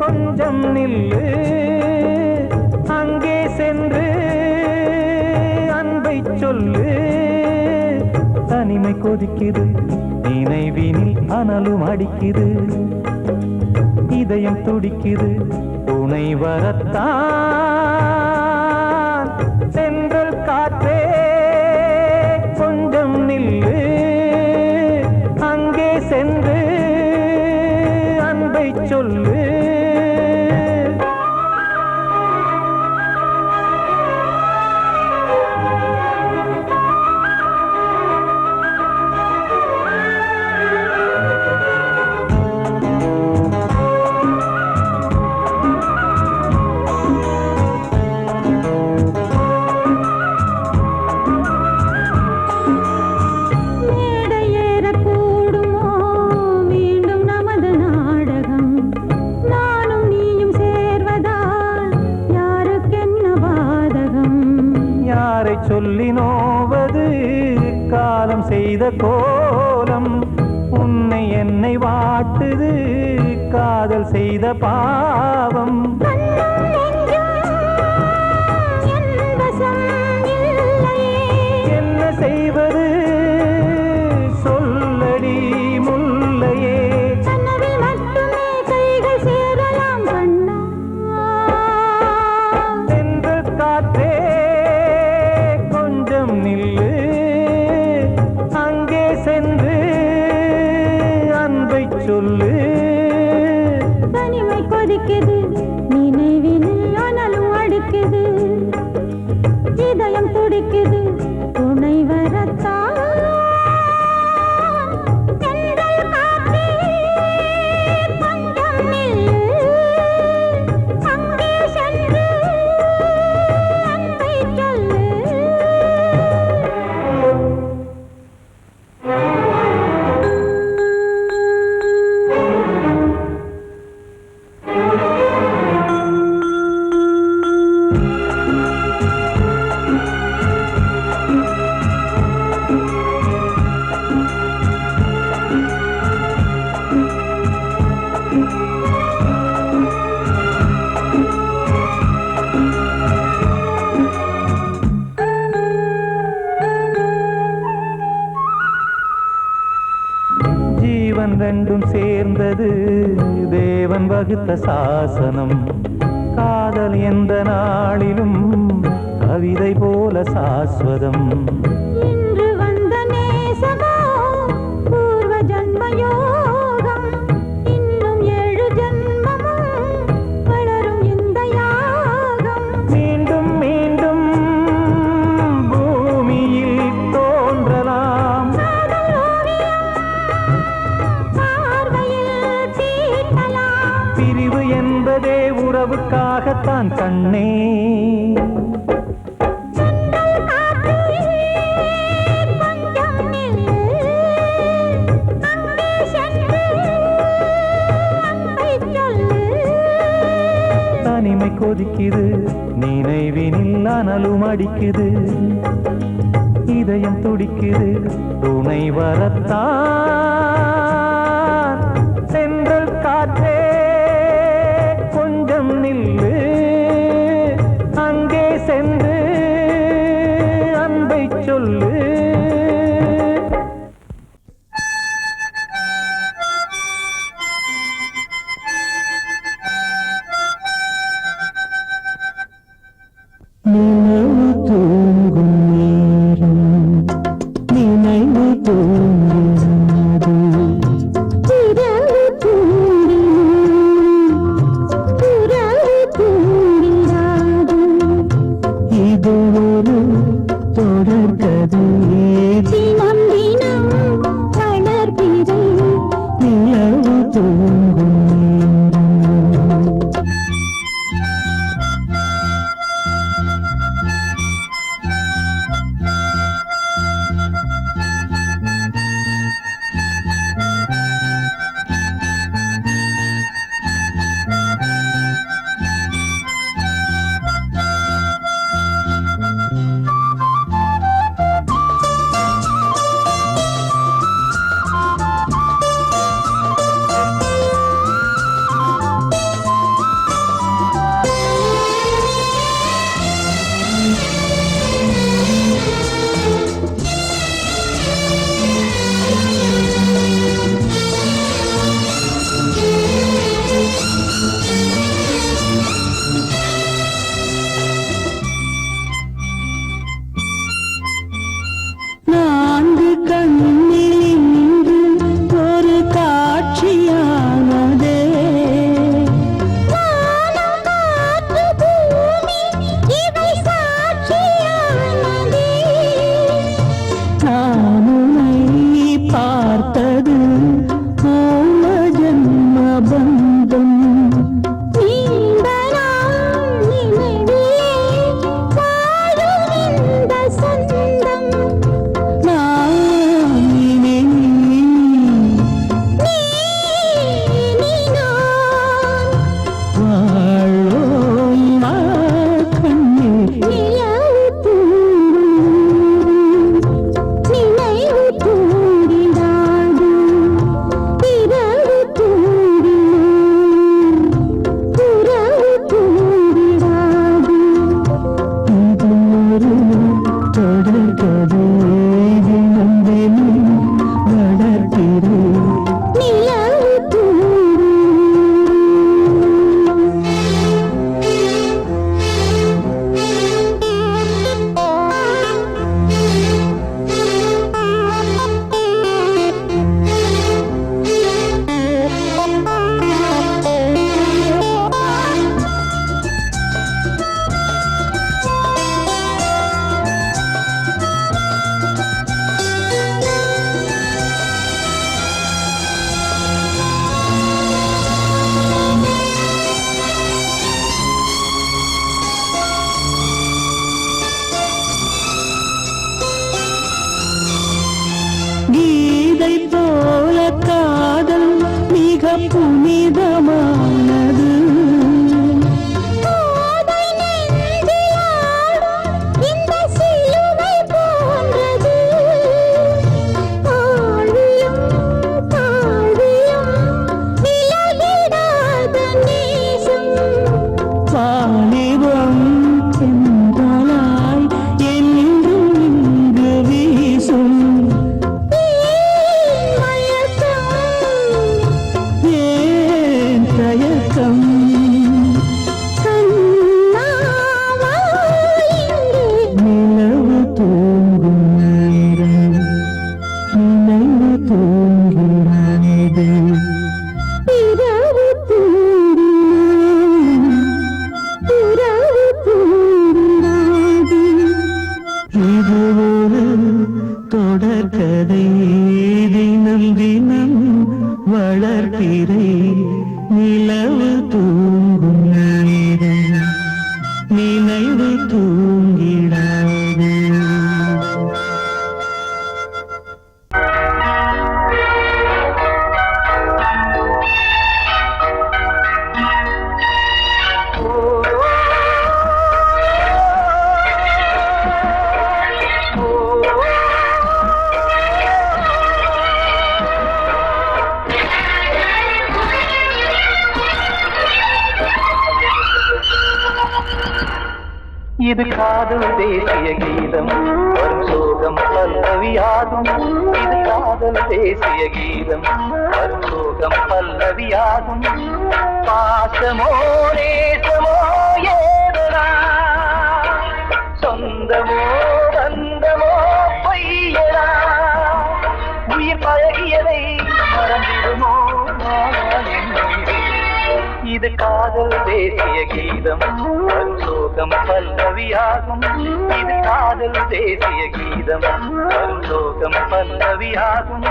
கொஞ்சம் நில்லு அங்கே சென்று அன்பை சொல்லு. தனிமை கொதிக்குது நினைவினில் அனலும் அடிக்குது. இதயம் துடிக்குது துணை வரத்தான். சென்றல் காற்றே கொஞ்சம் நில்லு அங்கே சென்று அன்பை சொல்லு. சொல்லி நோவது காலம் செய்த கோலம். உன்னை என்னை வாட்டுது காதல் செய்த பாவம். என்ன செய்வது சொல்லடி முல்லையே. சென்று காற்றே நில்லு அங்கே சென்று அன்பை சொல்லு. தனிமை கொதிக்குது நினைவினில் அனலும் அடிக்குது. இதயம் துடிக்குது துணை வரத்தான். ஜீவன் ரெண்டும் சேர்ந்தது தேவன் வகுத்த சாசனம். காதல் எந்த நாளிலும் கவிதை போல சாஸ்வதம். இன்று வந்த நேசமோ பூர்வ ஜன்மயோகம். இன்னும் 7 ஜன்மமும் வளரும் இந்த யாகம். மீண்டும் மீண்டும் பூமியில் தோன்றலாம். பிரிவு என்பதே உறவுக்காகத்தான் கண்ணே. தனிமை கொதிக்குது நினைவினில் அனலும் அடிக்குது. இதயம் துடிக்குது துணை வரத்தான். சென்றல் காற்றே கொஞ்சம் நில்லு அங்கே சென்று அன்பை சொல்லு. நினைவு தூங்கும் நேரம் நினைவு தூங்கும் தினம் தினம் வளர்ப்பிறை நிலவு தூங்கும் நேரம் நினைவு தூங்கிடாது. இது காதல் தேசிய கீதம் வரும் சோகம் பல்லவியாகும். இது காதல் தேசிய கீதம் வரும் சோகம் பல்லவியாகும். பாசமோ நேசமோ ஏதனா சொந்தமோ பந்தமோ பொய்யனா உயிர் பழகியதை மறந்திடுமோ இது காதல் தேசிய கீதம் வரும் சோகம் பல்லவியாகும். இது காதல் தேசிய கீதம் வரும் சோகம் பல்லவியாகும்.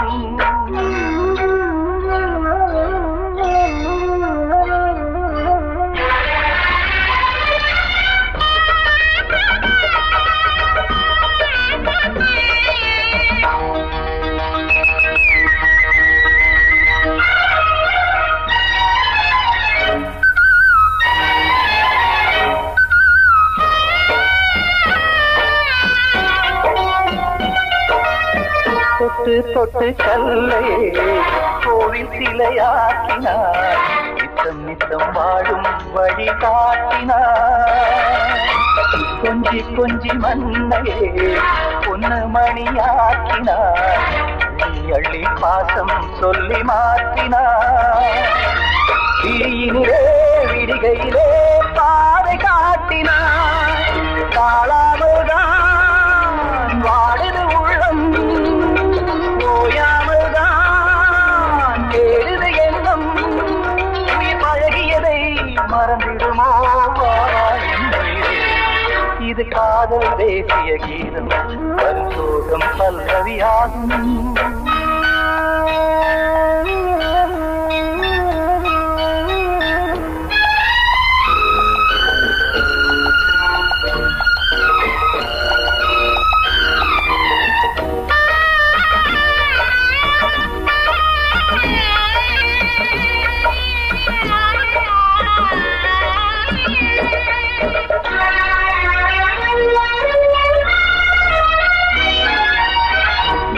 தொட்டு தொட்டு கல்லையே கோவில் சிலையாக்கினார். நித்தம் நித்தம் வாழும் வழி காட்டினார். கொஞ்சி கொஞ்சி மண்ணையே பொன்னு மணியாக்கினார். அள்ளி அள்ளி பாசம் சொல்லி மாற்றினார். விழியிலே விடிகையிலே பாதை காட்டினார். காளாமல்தான் வாடுது உள்ளம் ஓயாமல்தான் கேடுது எண்ணம். உயிர் பழகியதை மறந்திடுமோ இது காதல் தேசிய கீதம் வரும் சோகம் பல்லவியாகும்.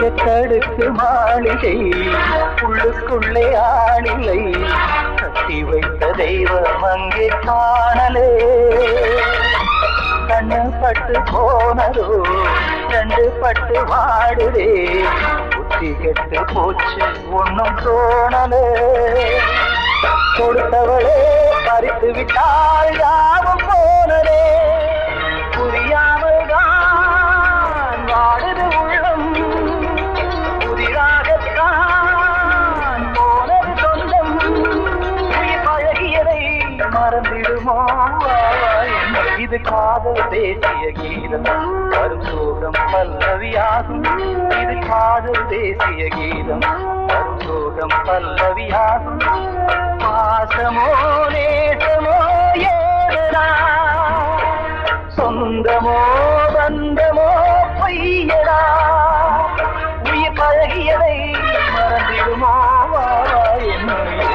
எத்தடுக்கு மாளிகை உள்ளுக்குள்ளே ஆளில்லை. கட்டி வைத்த தெய்வம் அங்கே காணலே. கண்ணு பட்டு போனதோ ரெண்டு பட்டு வாடுதே. புத்தி கெட்டு போச்சு ஒன்னும் தோணலே. கொடுத்தவளே பறித்து விட்டால் யாவும் போனதே. புரியாமல் தான் வாடுது உள்ளம். புதிராகத்தான் போனது சொந்தம். உயிர் பழகியதை மறந்திடுமோ இது காதல் தேசிய கீதம் வரும் சோகம் பல்லவியாகும். இது காதல் தேசிய கீதம் வரும் சோகம் பல்லவியாகும். பாசமோ நேசமோ ஏதனா சொந்தமோ பந்தமோ பொய்யடா உயிர் பழகியதை மறந்திடுமோ என்னுடைய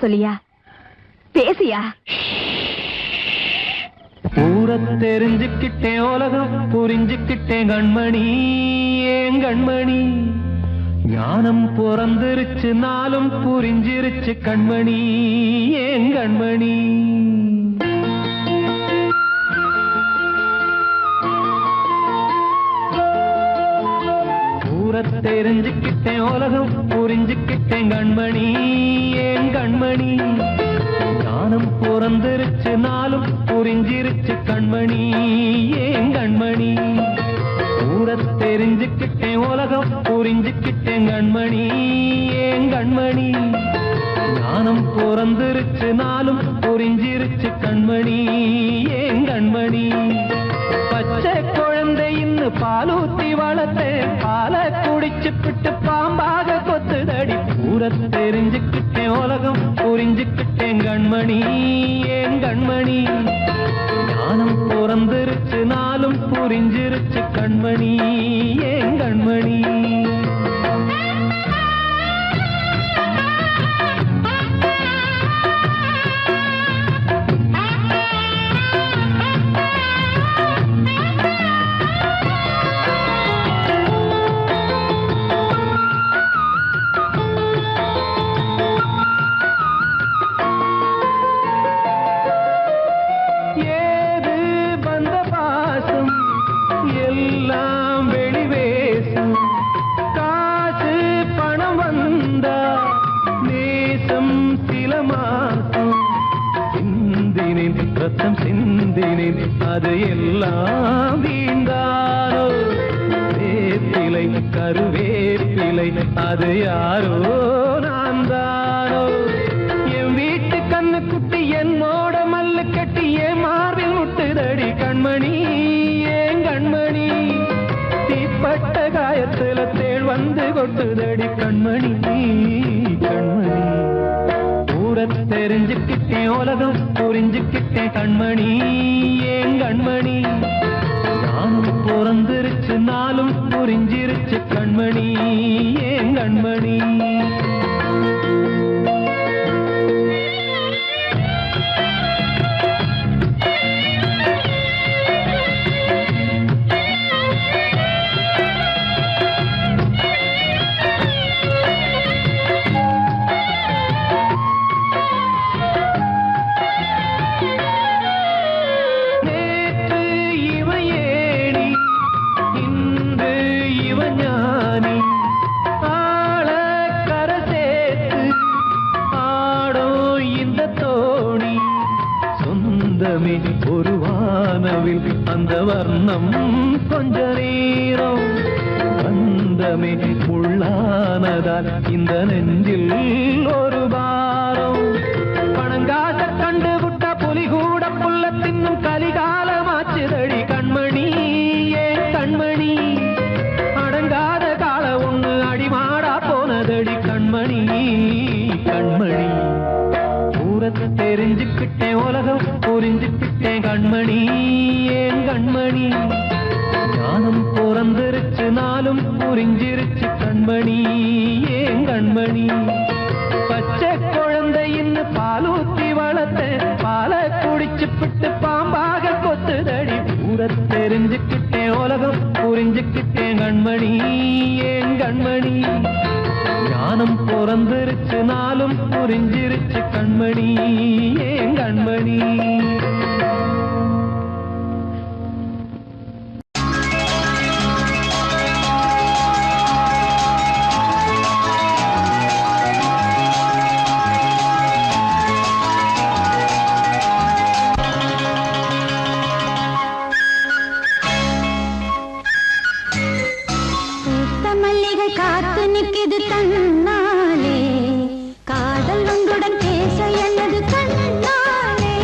சொல்லியா? பேசியா? ஊரை தெரிஞ்சுக்கிட்டேன், உலகம் புரிஞ்சுக்கிட்டேன் கண்மணி, ஏன் கண்மணி. ஞானம் பிறந்திருச்சு, நாளும் புரிஞ்சிருச்சு கண்மணி, ஏன் கண்மணி. ஊரை தெரிஞ்சுக்கிட்டேன், உலகம் புரிஞ்சுக்கிட்டேன் கண்மணி, ஏன் கண்மணி. ஞானம் பிறந்திருச்சு, நாளும் புரிஞ்சிருச்சு கண்மணி, ஏன் கண்மணி. ஊரை தெரிஞ்சுக்கிட்டேன், உலகம் புரிஞ்சுக்கிட்டேன் கண்மணி, ஏன் கண்மணி. ஞானம் பிறந்திருச்சு, நாளும் புரிஞ்சிருச்சு கண்மணி, ஏன் கண்மணி. பச்சை குழந்தை இன்னும் பாலூத்தி வளர்த்தேன், பாலை குடிச்சு பிட்டு பாம்பாக கொத்துதடி. ஊரை தெரிஞ்சுக்கிட்டேன், உலகம் புரிஞ்சுக்கிட்டேன் கண்மணி, ஏன் கண்மணி. ஞானம் பிறந்திருச்சு, நாளும் புரிஞ்சிருச்சு கண்மணி, ஏன் கண்மணி. ரத்தம் சிந்தினேன், அது எல்லாம் வீண்டாரோ. வேப்பிலை கருவேப்பிலை, அது யாரோ நான் தானோ. என் வீட்டு கண்ணு குட்டி என்னோட மல்லு கட்டி என் மார்பில் முட்டுதடி கண்மணி, ஏன் கண்மணி. தீப்பட்ட காயத்துல தேள் வந்து கொட்டுதடி கண்மணி, கண்மணி. ஊரை தெரிஞ்சுக்கிட்டேன், உலகம் புரிஞ்சுக்கிட்டேன் கண்மணி, ஏன் கண்மணி. ஞானம் பிறந்திருச்சு, நாளும் புரிஞ்சிருச்சு கண்மணி, ஏன் கண்மணி. ஒரு வானவில் அந்த வர்ணம் கொஞ்ச நேரம் வந்தமே உள்ளானதால் இந்த நெஞ்சில் ஒரு பாரம். பணங்காச கண்டு விட்ட புலி கூட புல்ல தின்னும் கலிகாலமாச்சுதடி கண்மணி, ஏன் கண்மணி. அடங்காத கால ஒண்ணு அடிமாடா போனதடி கண்மணி, கண்மணி. தெரிஞ்சுக்கிட்டேன், உலகம் புரிஞ்சுக்கிட்டேன் கண்மணி, ஏன் கண்மணி. ஞானம் பிறந்திருச்சு, நாளும் புரிஞ்சிருச்சு கண்மணி, ஏன் கண்மணி. பச்சை குழந்தை இன்னும் பாலூத்தி வளர்த்தேன், பாலை குடிச்சு பிட்டு பாம்பாக கொத்துதடி. ஊரை தெரிஞ்சுக்கிட்டேன், உலகம் புரிஞ்சுக்கிட்டேன் கண்மணி, ஏன் கண்மணி. ஞானம் பிறந்திருச்சு, நாளும் புரிஞ்சிருச்சு கண்மணி, ஏன் கண்மணி. மல்லிகை காத்து நிற்கிது தன்னாலே, காதல் உங்களுடன் பேச என்னது கண்ணாலே.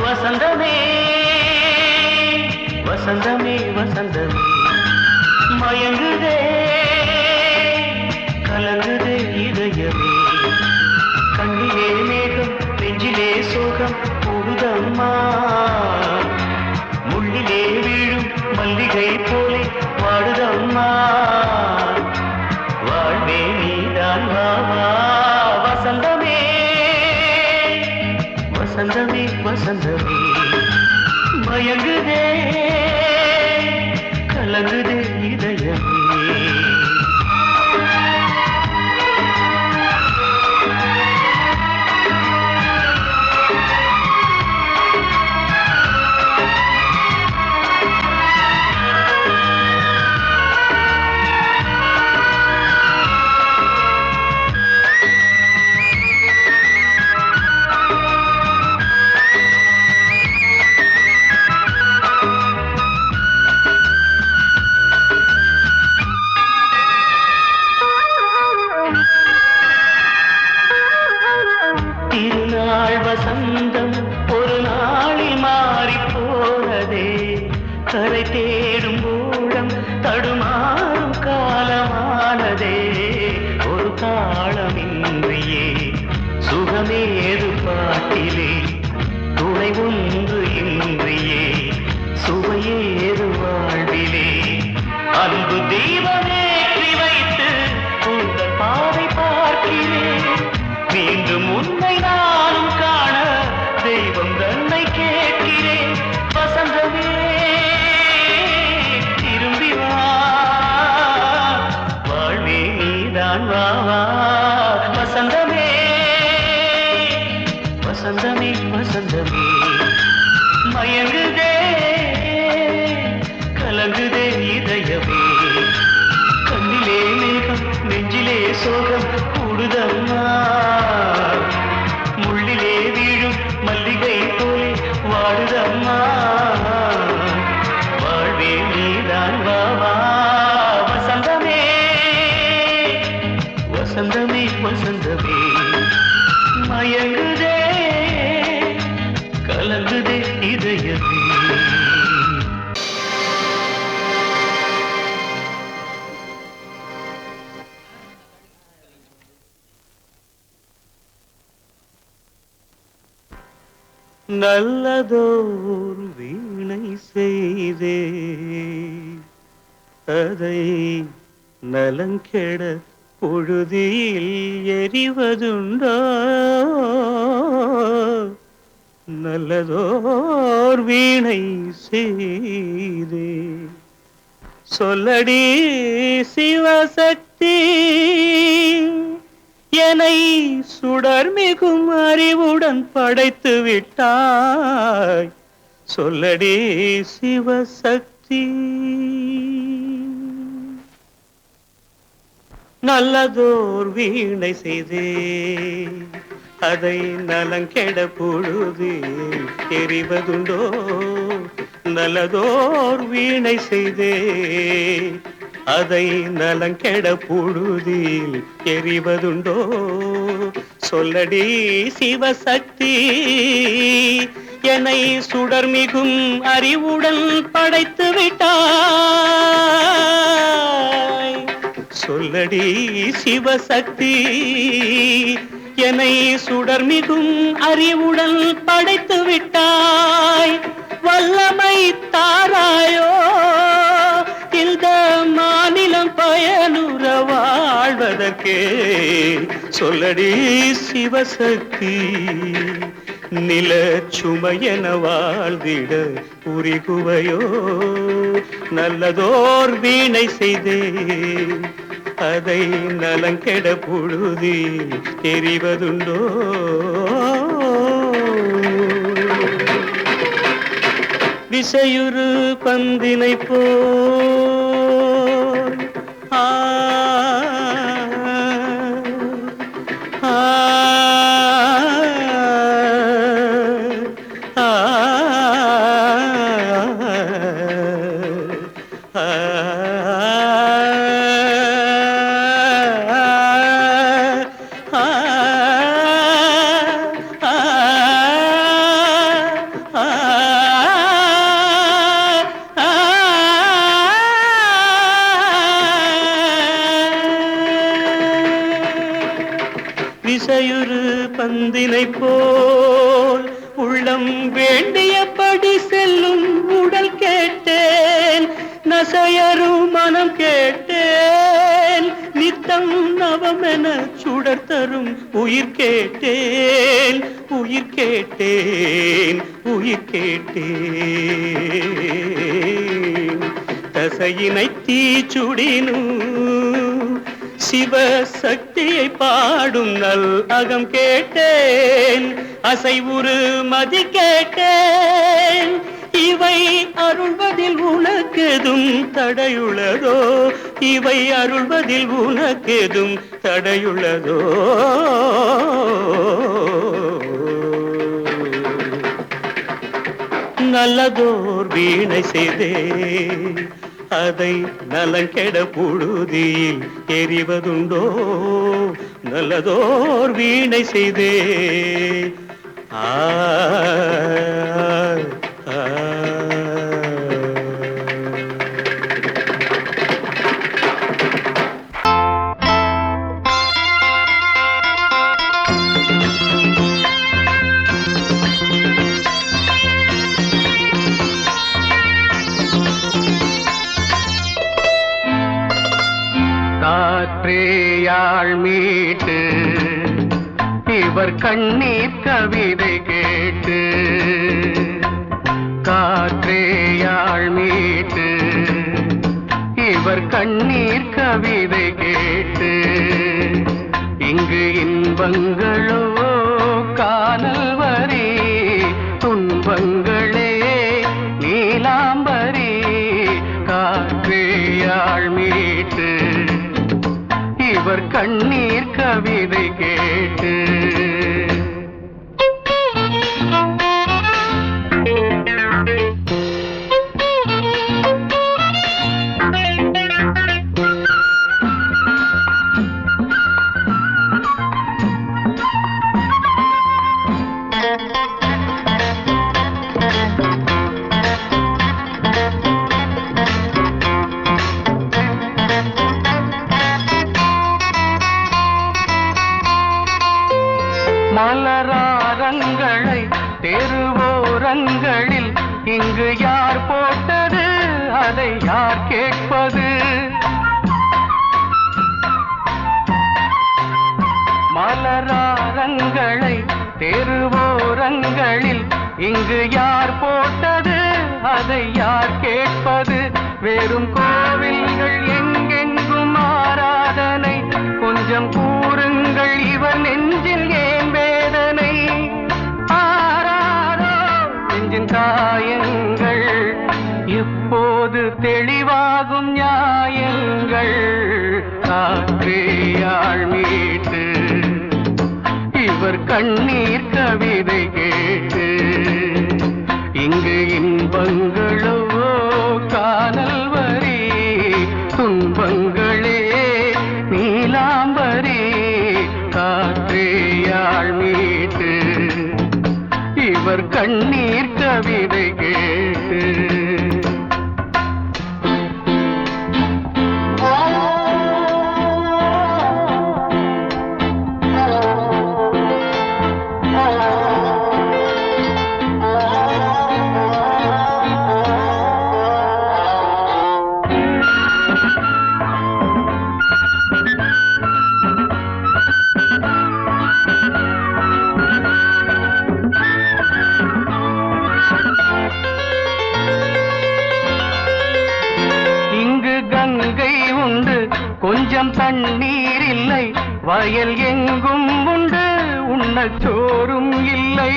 வசந்தமே வசந்தமே வசந்தமே மயங்குதே கலங்குதே இதயமே கண்ணிலே மேகம் நெஞ்சிலே சோகம் கூடுதம்மா முள்ளிலே வீழும் மல்லிகை போலே வாடுதம்மா வாழ்வே நீதான் வாவா வசந்தமே வசந்தமே வசந்தமே மயங்குதே கலங்குதே இதயமே திருநாள் வசந்தம் ஒரு நாளில் மாறி போனதே கரை தேடும் ஊழம் தடுமாறும் காலமானதே ஒரு காலமின்றியே சுகமேது பாட்டிலே துணை ஒன்று இன்றியே சுவையேது வாழ்விலே அன்பு தீபமேற்றி வைத்து உங்கள் பாதை பார்க்கிறேன் மீண்டும் உன்னை நானும் காண தெய்வம் தன்னை கேட்கிறேன் வசந்தமே திரும்பி வா வாழ்வே நீதான் வா வா வசந்தமே வசந்தமே வசந்தமே மயங்குதே கலங்குதே இதயமே கண்ணிலே மேகம் நெஞ்சிலே சோகம் கூடுதம்மா முள்ளிலே வீழும் மல்லிகை போலே வாடுதம்மா வாழ்வே நீதான் வா வா வசந்தமே வசந்தமே வசந்தமே மயங்குதே கலங்குதே இதயமே நல்லதோர் வீணை செய்தே அதை நலங்கெட பொழுதில் எறிவதுண்டோ நல்லதோர் வீணை செய்தே சொல்லடி சிவசக்தி என்னை சுடர் மிகும் அறிவுடன் படைத்து விட்டாய் சொல்லடி சிவசக்தி நல்லதோர் வீணை செய்தே அதை நலங்கெட பொழுது எறிவதுண்டோ நல்லதோர் வீணை செய்தே அதை நலங்கெட பொழுதில் எறிவதுண்டோ சொல்லடி சிவசக்தி என்னை சுடர் மிகும் அறிவுடன் படைத்து விட்டாய் சொல்லடி சிவசக்தி என்னை சுடர் மிகும் அறிவுடன் படைத்து விட்டாய் வல்லமை தாராயோ இந்த மாநிலம் பயனுற வாழ்வதற்கே சொல்லடி சிவசக்தி நில சுமையென வாழ்ந்திட புரிகுவையோ நல்லதோர் வீணை செய்தே அதை நலங்கெட பொழுதில் தெரிவதுண்டோ விசையுறு பந்தினை போல் ஆ ஆ ஆ விசையுறு பந்தினை போல் உள்ளம் வேண்டியபடி செல்லும் உடல் கேட்டேன், நசையரும் மனம் கேட்டேன், நித்தம் நவமென சுடர் தரும் உயிர் கேட்டேன், உயிர் கேட்டேன், உயிர் கேட்டேன். தசையினை தீச்சுடினும் சிவசக்தியை பாடும் நல் அகம் கேட்டேன், அசைவுறு மதி கேட்டேன். இவை அருள்வதில் உனக்கெதும் தடையுள்ளதோ, இவை அருள்வதில் உனக்கெதும் தடையுள்ளதோ. நல்லதோர் வீணை செய்தே அதை நலங்கெட புழுதியில் எறிவதுண்டோ, நல்லதோர் வீணை செய்தே ஆ காற்றேயாள் மீட்டு இவர் கண்ணீர் கவிதை கேட்டு, காற்றேயாள் மீட்டு இவர் கண்ணீர் கவிதை கேட்டு, இங்கு இன்பங்களோ காணல் வரி, துன்பங்களே நீலாம்பரி. காற்றேயாள் மீட்டு இவர் கண்ணீர் கவிதை கேட்டு, மலராரங்களை தெருவோரங்களில் இங்கு யார் போட்டது, அதை யார் கேட்பது? மலராரங்களை தெருவோரங்களில் இங்கு யார் போட்டது, அதை யார் கேட்பது? வெறும் கோவில்கள் எங்கெங்கும் ஆராதனை, கொஞ்சம் கூறுங்கள் இவர் நெஞ்சில் ஏன் வேதனை? ஆராரோ நெஞ்சின் காயங்கள் எப்போது தெளிவாகும் நியாயங்கள்? காற்றேயாள் மீட்டு இவர் கண்ணீர் கவிதை கேட்டு, இங்கு இன்பங்களோ காணல் வரி, துன்பங்களே நீலாம்பரி. காற்றேயாள் மீட்டு இவர் கண்ணீர் கவிதை கேட்டு, கொஞ்சம் தண்ணீர் இல்லை, வயல் எங்கும் உண்டு, உண்ணச் சோறும் இல்லை.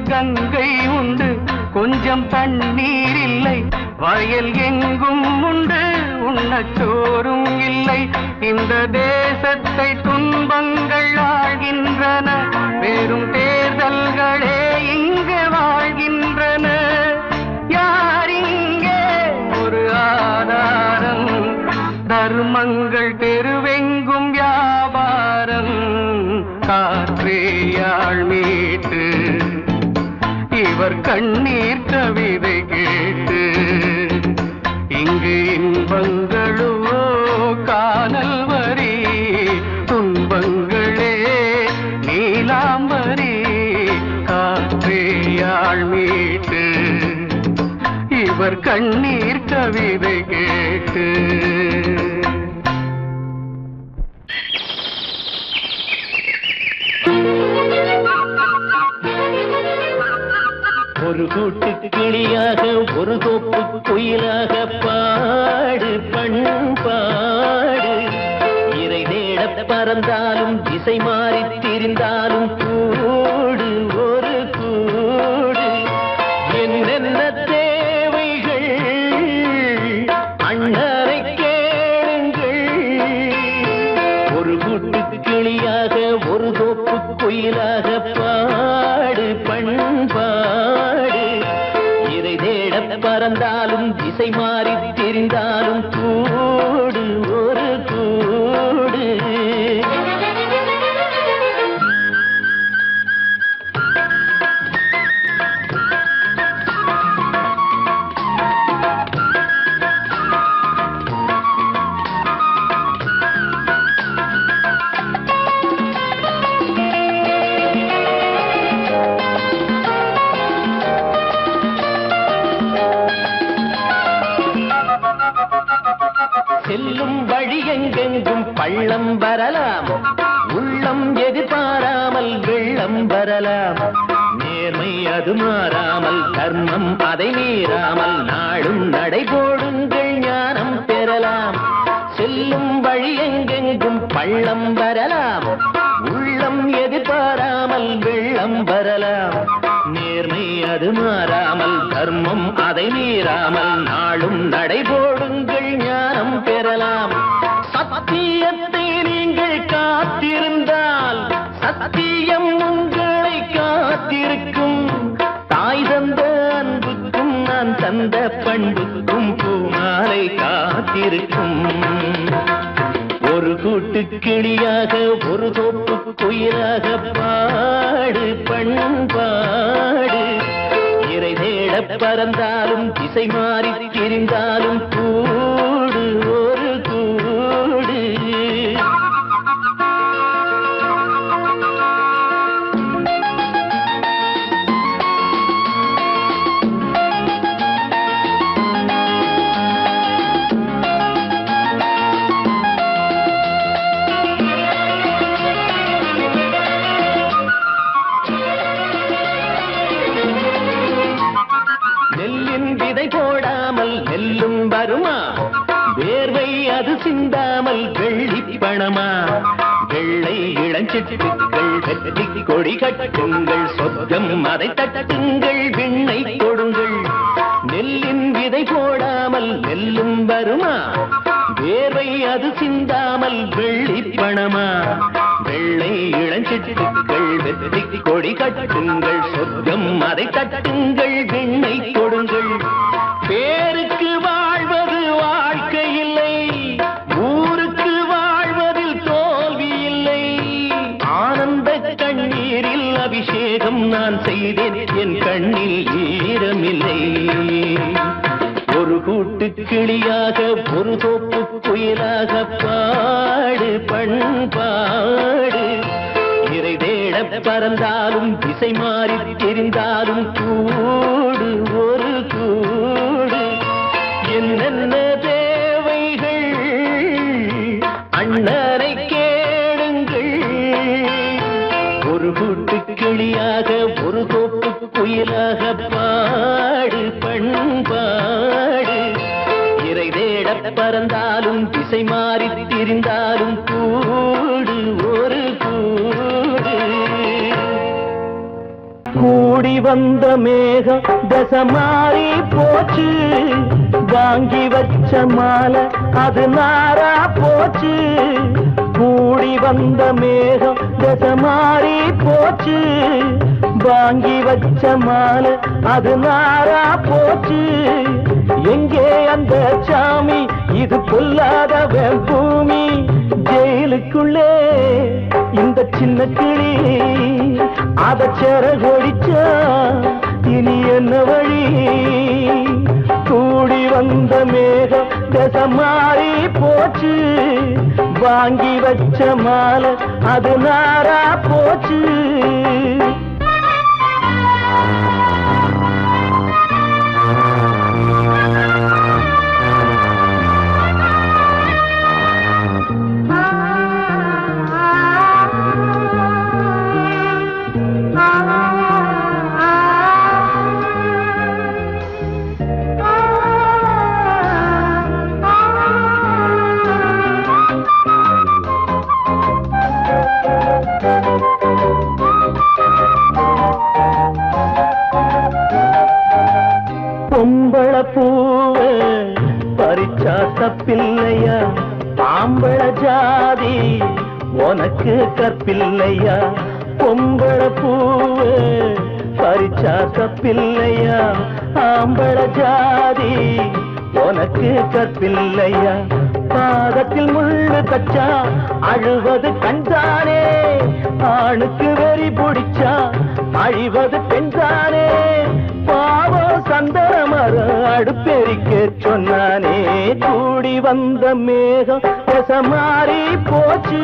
கங்கை உண்டு கொஞ்சம் தண்ணீர் இல்லை வயல் எங்கும் உண்டு உண்ணச்சோறும் இல்லை இந்த தேசத்தை துன்பங்கள் ஆழ்கின்றன வெறும் தேர்தல்களே இங்கு வாழ்கின்றன யார் இங்கே ஒரு ஆதாரம் தர்மங்கள் தெருவெங்கும் வியாபாரம் காற்றேயாள் மீட்டு இவர் கண்ணீர் கவிதை கேட்டு இங்கு இன்பங்களோ காணல் வரி துன்பங்களே நீலாம்பரி காற்றேயாள் மீட்டு இவர் கண்ணீர் கவிதை கேட்டு ஒரு கூட்டு கிளியாக ஒரு தோப்பு குயிலாக பாடு பண்பாடு இறை தேட பறந்தாலும் திசை மாறி திரிந்தாலும் கூடு ஒரு கூடு என்னென்ன தேவைகள் அண்ணரை கேளுங்கள் ஒரு கூட்டு கிளியாக ஒரு தோப்பு குயிலாக பாடு பண்பாடு இறை தேட பறந்தாலும் திசை மாறி தெரிந்தாலும் கூடு ஒரு கூடு செல்லும் வழி எங்கெங்கும் பள்ளம் வரலாம் உள்ளம் எதிர்பாராமல் வெள்ளம் வரலாம் நேர்மை அது மாறாமல் தர்மம் அதை மீறாமல் நாடும் நடைபோடுங்கள் ஞானம் பெறலாம் செல்லும் வழி எங்கெங்கும் பள்ளம் வரலாம் உள்ளம் எதிர்பாராமல் வெள்ளம் வரலாம் நேர்மை அது மாறாமல் தர்மம் அதை மீறாமல் நாளும் நடைபோடுங்கள் ஞானம் பெறலாம் சத்தியத்தை நீங்கள் காத்திருந்தால் சத்தியம் உங்களை காத்திருக்கும் தாய் தந்த அன்புக்கும் நான் தந்த பண்புக்கும் பூமாலை காத்திருக்கும் ஒரு கூட்டு கிளியாக ஒரு தோப்பு குயிலாக பாடு பண்பாடு இறை தேட பறந்தாலும் திசை மாறி திரிந்தாலும் கூடு ஒரு கூடு போடாமல் நெல்லும் வருமா வேர்வை அது சிந்தாமல் வெள்ளி பணமா வெள்ளை இளஞ்சிட்டுக்கள் வெற்றி கொடி கட்டுங்கள் சொர்க்கம் அதை தட்டுங்கள் விண்ணை கொடுங்கள் நெல்லின் விதை போடாமல் நெல்லும் வருமா வேர்வை அது சிந்தாமல் வெள்ளி பணமா வெள்ளை இளஞ்சிட்டுக்கள் வெற்றி கொடி கட்டுங்கள் சொர்க்கம் அதை தட்டுங்கள் விண்ணை கொடுங்கள் பேருக்கு வாழ்வது வாழ்க்கை இல்லை ஊருக்கு வாழ்வதில் தோல்வி இல்லை ஆனந்த கண்ணீரில் அபிஷேகம் நான் செய்தேன் என் கண்ணில் ஈரமில்லை ஒரு கூட்டு கிளியாக ஒரு தோப்பு குயிலாக பாடு பண்பாடு இறை தேட பறந்தாலும் திசை மாறி தெரிந்தாலும் கூடு ஒரு கூடு என்னென்ன தேவைகள் அண்ணரை கேளுங்கள் ஒரு கூட்டு கிளியாக ஒரு தோப்பு குயிலாக பாடு பண்பாடு இறை தேட பறந்தாலும் திசை மாறி திரிந்தாலும் கூடு ஒரு கூடு கூடி வந்த மேகம் தசை மாறி போச்சு, வாங்கி வச்ச மாலை அது நாரா போச்சு. கூடி வந்த மேகம் தசை மாறி போச்சு, வாங்கி வச்ச மாலை அது நாரா போச்சு. எங்கே அந்த சாமி, இது பொல்லாதவன் பூமி. ஜெயிலுக்குள்ளே இந்த சின்ன கிளி அத சிறகொடிச்சா இனி என்ன வழி? கூடி வந்த மேகம் தசை மாறி போச்சு, வாங்கி வச்ச மாலை அது நாரா போச்சு. பொம்பள பூவ பறிச்சா தப்பில்லையா, ஆம்பள ஜாதி உனக்கு கற்பில்லையா. பொம்பள பூவ பறிச்சா தப்பில்லையா, ஆம்பள ஜாதி உனக்கு கற்பில்லையா. பாதத்தில் முள்ளு தச்சா அழுவது கண்டானே, ஆணுக்கு வெறி பிடிச்சா அழிவது பெண்தானே. பாவம் சந்தமர அடுப்பெரிக்க சொன்னானே. கூடி வந்த மேகம் தசை மாறி போச்சு,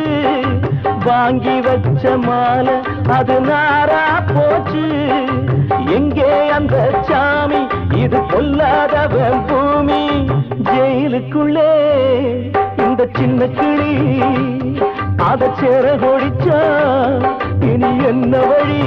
வாங்கி வச்ச மாலை அது நாரா போச்சு. எங்கே அந்த சாமி, இது பொல்லாதவன் பூமி. ஜெயிலுக்குள்ளே இந்த சின்ன கிளி அத சிறகொடிச்சா இனி என்ன வழி?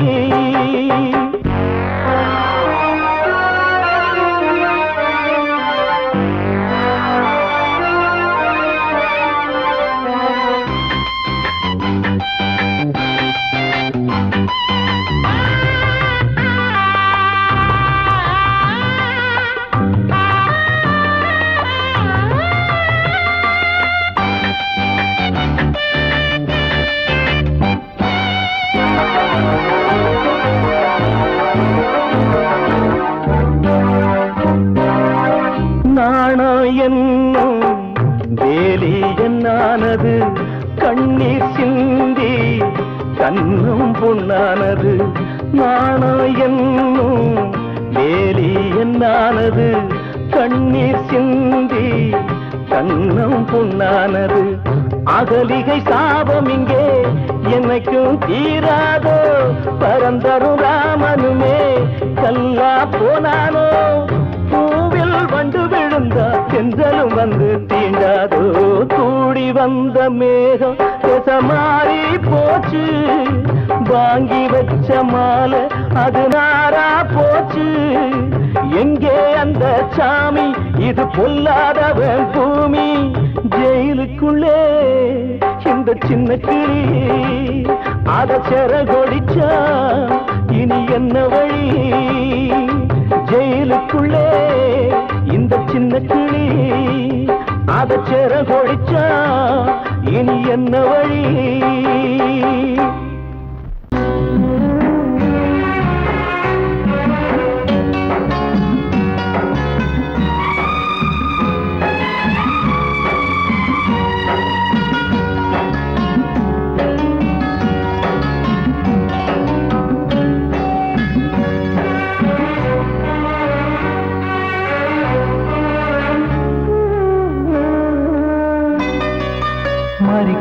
என்னும் வேலி என்னானது, கண்ணீர் சிந்தி கண்ணும் பொன்னானது. நாணம் என்னும் வேலி என்னானது, கண்ணீர் சிந்தி கண்ணும் பொன்னானது. அகலிகை சாபம் இங்கே என்னைக்கும் தீராதோ, பரந்தரும் ராமனுமே கல்லா போனானோ. பூவில் வண்டு விழுந்தா சென்றலும் வந்து தீண்டாதோ. கூடி வந்த மேகம் தசை மாறி போச்சு, வாங்கி வச்ச மாலை அது நாரா போச்சு. எங்கே அந்த சாமி, இது பொல்லாதவன் பூமி. ஜெயிலுக்குள்ளே இந்த சின்ன கிளி அத சிறகொடிச்சா இனி என்ன வழி? ஜெயிலுக்குள்ளே இந்த சின்ன கிளி அத சிறகொடிச்சா இனி என்ன வழி?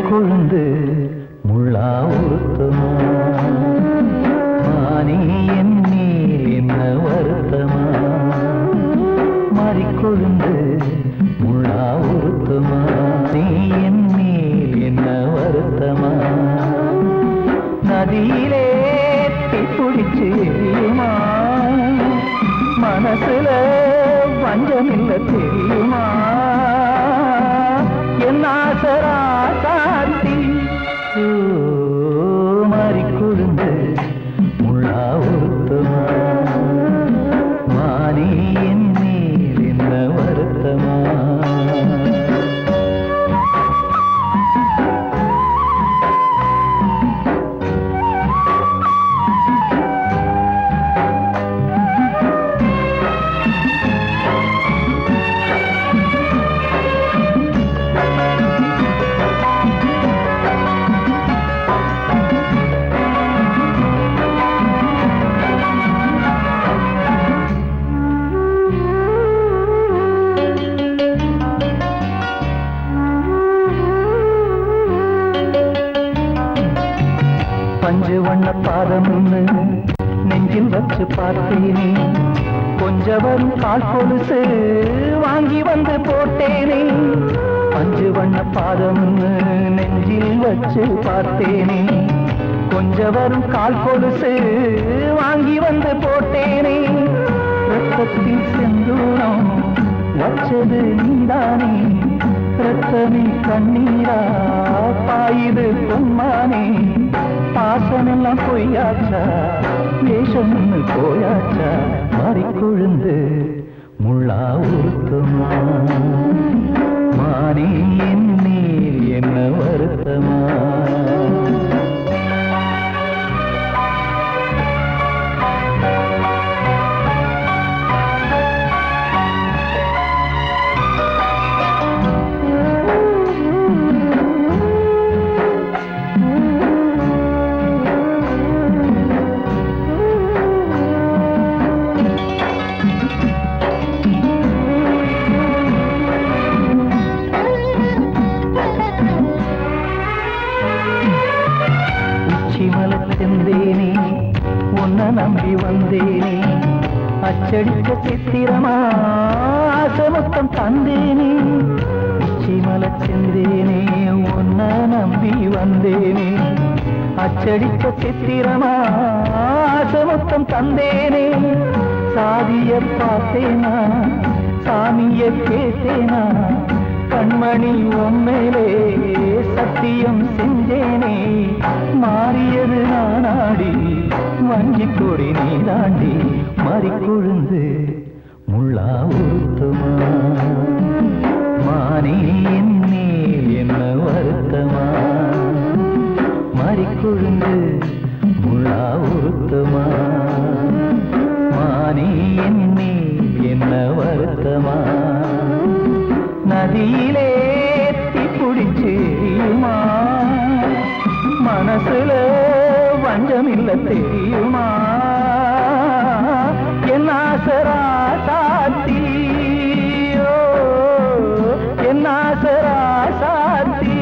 கொழுந்து முள்ளா உருத்தமா, மானே என் மேல் என்ன வருத்தமா. மாறிக்கொழுந்து முள்ளா உருத்தமா, நீ என் மேல் என்ன வருத்தமா. நதியிலே தீப்பிடிச்சு எரியுமா, மனசுல வஞ்சமில்ல தெரியுமா. என் ஆசரா சாந்தி மாறி பஞ்சு வண்ண பாதம் நெஞ்சில் வச்சு பார்த்தேனே, கொஞ்ச வரும் கால் கொலுசு வாங்கி வந்து போட்டேனே. பஞ்சு வண்ண பாதம் நெஞ்சில் வச்சு பார்த்தேனே, கொஞ்ச வரும் கால் கொலுசு வாங்கி வந்து போட்டேனே. ரத்தத்தில் செந்தூரம் வச்சது நீதானே, ரத்தமே கண்ணீரா பாயுது பொன்மானே. பாசமெல்லாம் பொய்யாச்சா, வேஷம்னு போயாச்சா, மாறிக்கொழுந்து முள்ளா உருத்தமா. மானே என் மேல் என்ன வருத்தமா. செந்தேனே உன்னை நம்பி வந்தேனே, அச்சடிக்க சித்திரமா ஆசை மொத்தம் தந்தேனே. உச்சிமல செந்தேனே உன்னை நம்பி வந்தேனே, அச்சடிக்க சித்திரமா ஆசை மொத்தம் தந்தேனே. சாதிய பார்த்தேனா சாமிய கேட்டேனா, கண்மணி உம்மேலே சத்தியம் செஞ்சேனே. மாறியது நானாடி வஞ்சி கொடி நீ தாண்டி, மாறிக்கொழுந்து முள்ளா உருத்தமா. மானே என் மேல் என்ன வருத்தமா, மாறிக்கொழுந்து முள்ளா உருத்தமா. மானே என் மேல் என்ன வருத்தமா. நதியிலே தீப்பிடிச்சு எரியுமா, மனசுல வஞ்சமில்ல தெரியுமா. என் ஆசரா சாத்தி, என் ஆசரா சாத்தி.